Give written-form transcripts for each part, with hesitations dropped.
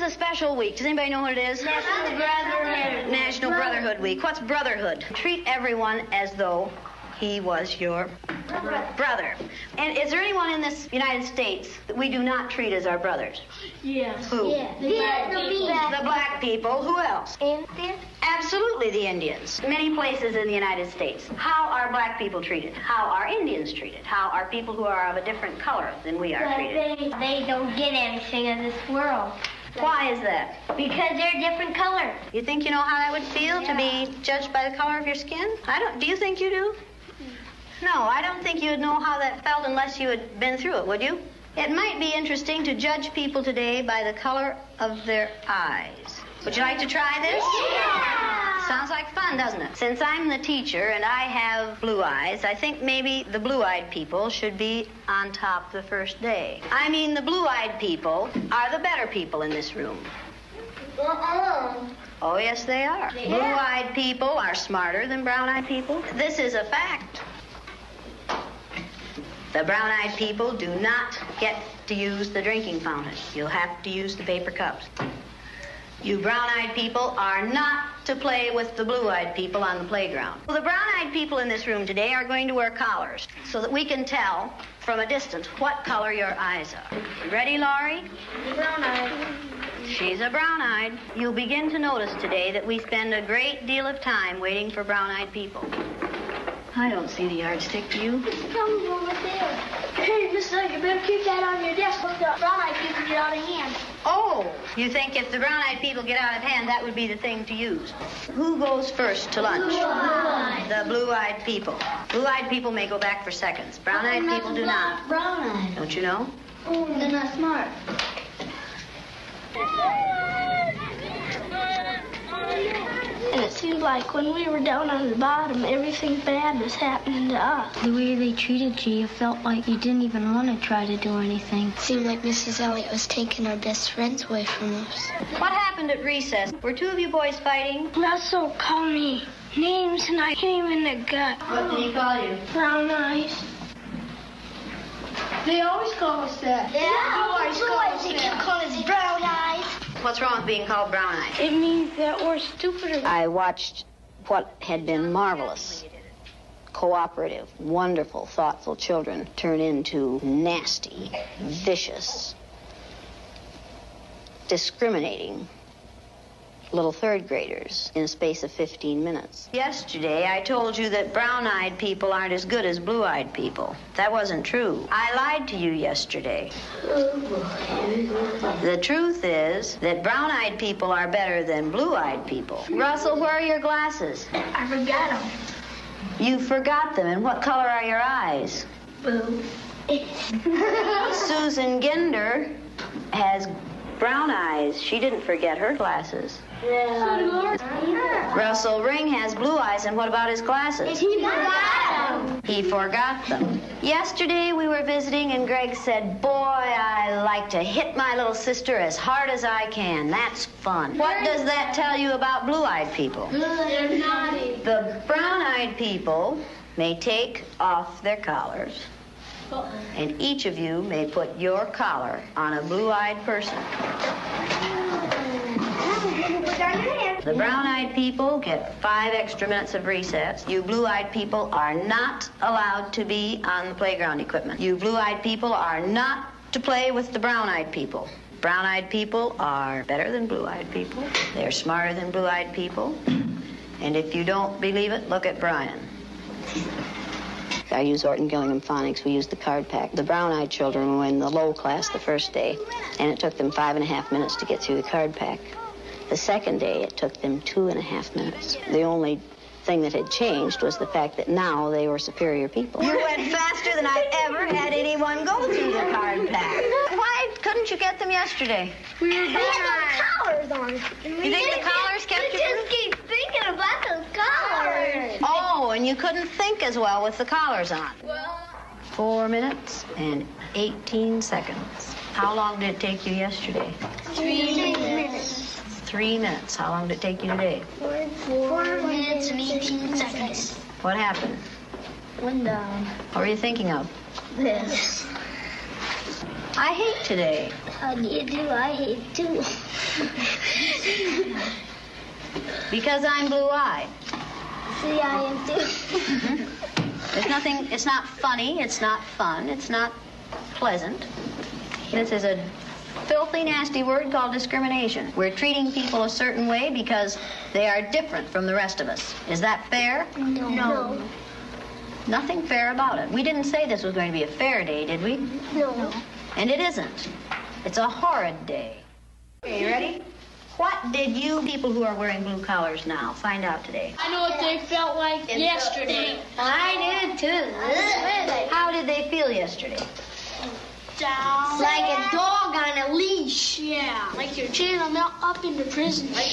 is a special week. Does anybody know what it is? National Brotherhood. National Brotherhood Week. What's brotherhood? Treat everyone as though he was your brother. And is there anyone in this United States that we do not treat as our brothers? Yes. Who? Yeah. The black people. Who else? Indians. Absolutely, the Indians. Many places in the United States. How are black people treated? How are Indians treated? How are people who are of a different color than we are treated? They don't get anything in this world. Why is that? Because they're different colors. You think you know how that would feel to be judged by the color of your skin? I don't. Do you think you do? No, I don't think you'd know how that felt unless you had been through it, would you? It might be interesting to judge people today by the color of their eyes. Would you like to try this? Yeah! Sounds like fun, doesn't it? Since I'm the teacher and I have blue eyes, I think maybe the blue-eyed people should be on top the first day. I mean, the blue-eyed people are the better people in this room. Oh, yes, they are. Yeah. Blue-eyed people are smarter than brown-eyed people. This is a fact. The brown-eyed people do not get to use the drinking fountain. You'll have to use the paper cups. You brown-eyed people are not to play with the blue-eyed people on the playground. Well, the brown-eyed people in this room today are going to wear collars so that we can tell from a distance what color your eyes are. Ready, Laurie? Brown-eyed. She's a brown-eyed. You'll begin to notice today that we spend a great deal of time waiting for brown-eyed people. I don't see the yardstick, do you? It's coming over there. Hey, Mister, you better keep that on your desk. Look, the brown-eyed people get out of hand. Oh, you think if the brown-eyed people get out of hand, that would be the thing to use. Who goes first to lunch? Blue-eyed. The blue-eyed people. Blue-eyed people may go back for seconds. Brown-eyed people do not. Brown-eyed. Don't you know? Oh, they're not smart. And it seemed like when we were down on the bottom, everything bad was happening to us. The way they treated you, you felt like you didn't even want to try to do anything. It seemed like Mrs. Elliot was taking our best friends away from us. What happened at recess? Were two of you boys fighting? Russell called me names and I hit him in the gut. What did he call you? Brown eyes. They always call us that. Yeah, they keep calling us brown eyes. What's wrong with being called brown-eyed? It means that we're stupider. I watched what had been marvelous, cooperative, wonderful, thoughtful children turn into nasty, vicious, discriminating little third graders in a space of 15 minutes. Yesterday, I told you that brown-eyed people aren't as good as blue-eyed people. That wasn't true. I lied to you yesterday. The truth is that brown-eyed people are better than blue-eyed people. Russell, where are your glasses? I forgot them. You forgot them. And what color are your eyes? Blue. Susan Ginder has brown eyes. She didn't forget her glasses. Russell Ring has blue eyes, and what about his glasses? He forgot them. He forgot them. Yesterday we were visiting, and Greg said, "Boy, I like to hit my little sister as hard as I can. That's fun." What does that tell you about blue-eyed people? They're naughty. The brown-eyed people may take off their collars, and each of you may put your collar on a blue-eyed person. The brown-eyed people get 5 extra minutes of recess. You blue-eyed people are not allowed to be on the playground equipment. You blue-eyed people are not to play with the brown-eyed people. Brown-eyed people are better than blue-eyed people. They're smarter than blue-eyed people. And if you don't believe it, look at Brian. I use Orton Gillingham Phonics. We use the card pack. The brown-eyed children were in the low class the first day, and it took them 5.5 minutes to get through the card pack. The second day, it took them 2.5 minutes. The only thing that had changed was the fact that now they were superior people. You went faster than I've ever had anyone go through the card pack. Why couldn't you get them yesterday? We had those collars on. You think the collars kept you? just keep thinking about those collars. Oh, and you couldn't think as well with the collars on. Well, 4 minutes and 18 seconds. How long did it take you yesterday? 3 minutes. 3 minutes. How long did it take you today? 4 minutes and 18 seconds. What happened? One down. What were you thinking of? This. I hate today. How do you do? I hate too. Because I'm blue-eyed. See, I am too. There's nothing, it's not funny, it's not fun, it's not pleasant. This is a filthy, nasty word called discrimination. We're treating people a certain way because they are different from the rest of us. Is that fair? No. Nothing fair about it. We didn't say this was going to be a fair day, did we? No. And it isn't. It's a horrid day. Okay, you ready? What did you people who are wearing blue collars now find out today? I know what they felt like yesterday. I did too. How did they feel yesterday? Down. Like a dog on a leash. Yeah. Like you're chaining them up into prison. Like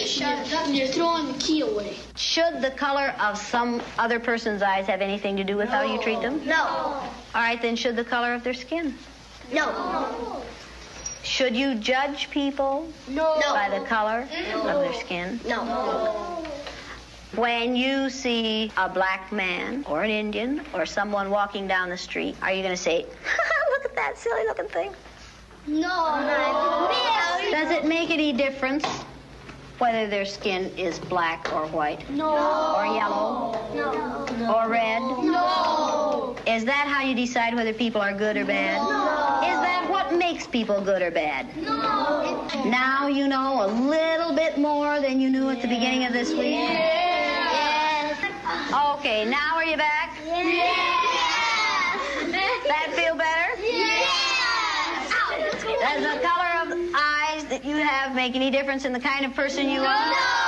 you're throwing the key away. Should the color of some other person's eyes have anything to do with how you treat them? No. All right, then should the color of their skin? No. Should you judge people by the color of their skin? No. When you see a black man or an Indian or someone walking down the street, are you going to say, look at that silly looking thing? No. Does it make any difference whether their skin is black or white? No. Or yellow? No. Or red? No. Is that how you decide whether people are good or bad? No. Is that what makes people good or bad? No. Now you know a little bit more than you knew at the beginning of this week? Yes. Okay, now are you back? Yes. That feel better? Yes. Does the color of eyes that you have make any difference in the kind of person you are? No.